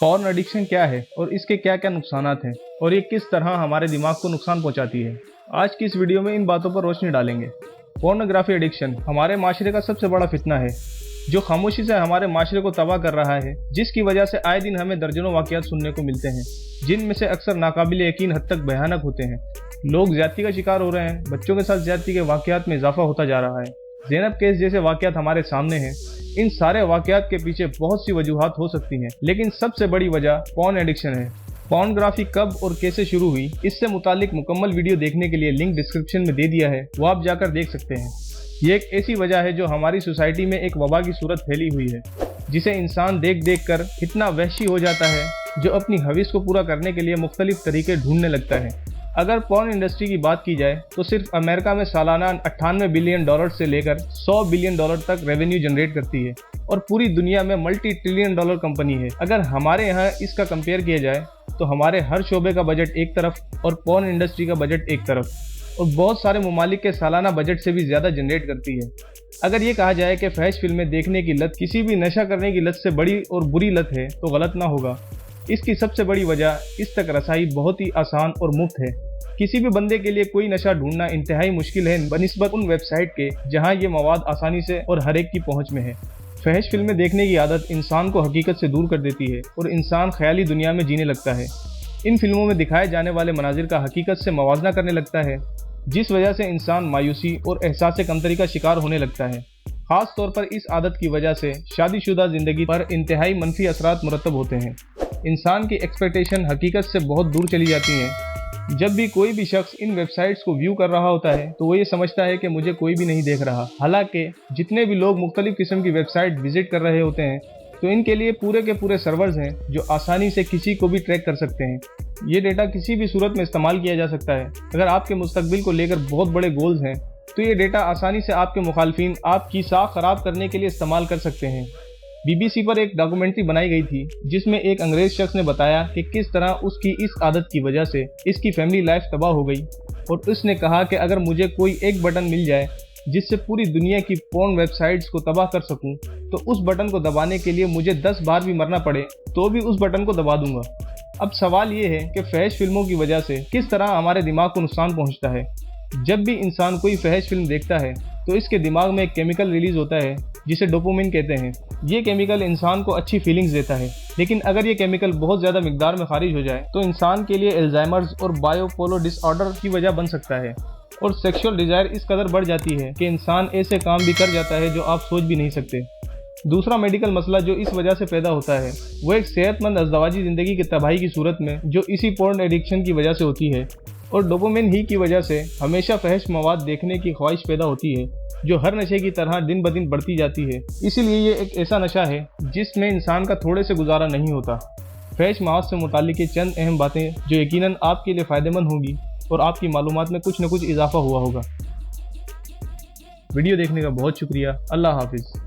Porn addiction क्या है और इसके क्या क्या नुकसानात हैं और ये किस तरह हमारे दिमाग को नुकसान पहुंचाती है। आज की इस वीडियो में इन बातों पर रोशनी डालेंगे। पोर्नोग्राफी एडिक्शन हमारे माशरे का सबसे बड़ा फितना है जो खामोशी से हमारे माशरे को तबाह कर रहा है, जिसकी वजह से आए दिन हमें दर्जनों वाक़यात सुनने को मिलते हैं जिनमें से अक्सर नाकाबिले यकीन हद तक भयानक होते हैं। लोग ज्यादती का शिकार हो रहे हैं, बच्चों के साथ ज्यादती के वाक़यात में इजाफा होता जा रहा है। ज़ैनब केस जैसे वाक़यात हमारे सामने हैं। इन सारे वाक़यात के पीछे बहुत सी वजूहात हो सकती हैं, लेकिन सबसे बड़ी वजह पॉर्न एडिक्शन है। पोर्नोग्राफी कब और कैसे शुरू हुई, इससे मुतालिक मुकम्मल वीडियो देखने के लिए लिंक डिस्क्रिप्शन में दे दिया है, वो आप जाकर देख सकते हैं। ये एक ऐसी वजह है जो हमारी सोसाइटी में एक वबा की सूरत फैली हुई है, जिसे इंसान देख देख कर इतना वहशी हो जाता है जो अपनी हविस को पूरा करने के लिए मुख्तलिफ तरीके ढूंढने लगता है। अगर पॉर्न इंडस्ट्री की बात की जाए तो सिर्फ अमेरिका में सालाना 98 बिलियन डॉलर से लेकर 100 बिलियन डॉलर तक रेवेन्यू जनरेट करती है और पूरी दुनिया में मल्टी ट्रिलियन डॉलर कंपनी है। अगर हमारे यहाँ इसका कंपेयर किया जाए तो हमारे हर शोबे का बजट एक तरफ और पॉर्न इंडस्ट्री का बजट एक तरफ, और बहुत सारे ममालिक के सालाना बजट से भी ज़्यादा जनरेट करती है। अगर ये कहा जाए कि फहश फिल्में देखने की लत किसी भी नशा करने की लत से बड़ी और बुरी लत है तो गलत ना होगा। इसकी सबसे बड़ी वजह इस तक रसाई बहुत ही आसान और मुफ्त है। किसी भी बंदे के लिए कोई नशा ढूंढना इंतहाई मुश्किल है बनिस्बत उन वेबसाइट के जहां ये मवाद आसानी से और हर एक की पहुंच में है। फहश फिल्में देखने की आदत इंसान को हकीकत से दूर कर देती है और इंसान ख्याली दुनिया में जीने लगता है। इन फिल्मों में दिखाए जाने वाले मनाजिर का हकीकत से मवाजना करने लगता है, जिस वजह से इंसान मायूसी और एहसास कमतरी का शिकार होने लगता है। खास तौर पर इस आदत की वजह से शादीशुदा जिंदगी पर इंतहाई मनफी असरात मुरतब होते हैं। इंसान की एक्सपेक्टेशन हकीकत से बहुत दूर चली जाती हैं। जब भी कोई भी शख्स इन वेबसाइट्स को व्यू कर रहा होता है तो वो ये समझता है कि मुझे कोई भी नहीं देख रहा। हालांकि जितने भी लोग मुख्तलिफ किस्म की वेबसाइट विजिट कर रहे होते हैं तो इनके लिए पूरे के पूरे सर्वर्स हैं जो आसानी से किसी को भी ट्रैक कर सकते हैं। ये डेटा किसी भी सूरत में इस्तेमाल किया जा सकता है। अगर आपके मुस्तकबिल को लेकर बहुत बड़े गोल्स हैं तो ये डेटा आसानी से आपके मुखालफिन आपकी साख खराब करने के लिए इस्तेमाल कर सकते हैं। BBC पर एक डॉक्यूमेंट्री बनाई गई थी जिसमें एक अंग्रेज शख्स ने बताया कि किस तरह उसकी इस आदत की वजह से इसकी फैमिली लाइफ तबाह हो गई, और उसने कहा कि अगर मुझे कोई एक बटन मिल जाए जिससे पूरी दुनिया की पोर्न वेबसाइट्स को तबाह कर सकूं, तो उस बटन को दबाने के लिए मुझे 10 बार भी मरना पड़े तो भी उस बटन को दबा दूंगा। अब सवाल ये है कि फहश फिल्मों की वजह से किस तरह हमारे दिमाग को नुकसान पहुंचता है। जब भी इंसान कोई फहश फिल्म देखता है तो इसके दिमाग में एक केमिकल रिलीज होता है जिसे डोपामिन कहते हैं। ये केमिकल इंसान को अच्छी फीलिंग्स देता है, लेकिन अगर ये केमिकल बहुत ज़्यादा मिकदार में खारिज हो जाए तो इंसान के लिए अल्जाइमर्स और बायोपोलो डिसऑर्डर की वजह बन सकता है, और सेक्सुअल डिजायर इस कदर बढ़ जाती है कि इंसान ऐसे काम भी कर जाता है जो आप सोच भी नहीं सकते। दूसरा मेडिकल मसला जो इस वजह से पैदा होता है वो एक सेहतमंद अज़दवाजी ज़िंदगी की तबाही की सूरत में जो इसी पोर्न एडिक्शन की वजह से होती है, और डोपामिन ही की वजह से हमेशा फहश मवाद देखने की ख्वाहिश पैदा होती है जो हर नशे की तरह दिन ब दिन बढ़ती जाती है। इसीलिए ये एक ऐसा नशा है जिसमें इंसान का थोड़े से गुजारा नहीं होता। फहश मवाद से मुताल्लिक़ चंद अहम बातें जो यकीनन आपके लिए फ़ायदेमंद होंगी और आपकी मालूमात में कुछ न कुछ इजाफा हुआ होगा। वीडियो देखने का बहुत शुक्रिया। अल्लाह हाफिज़।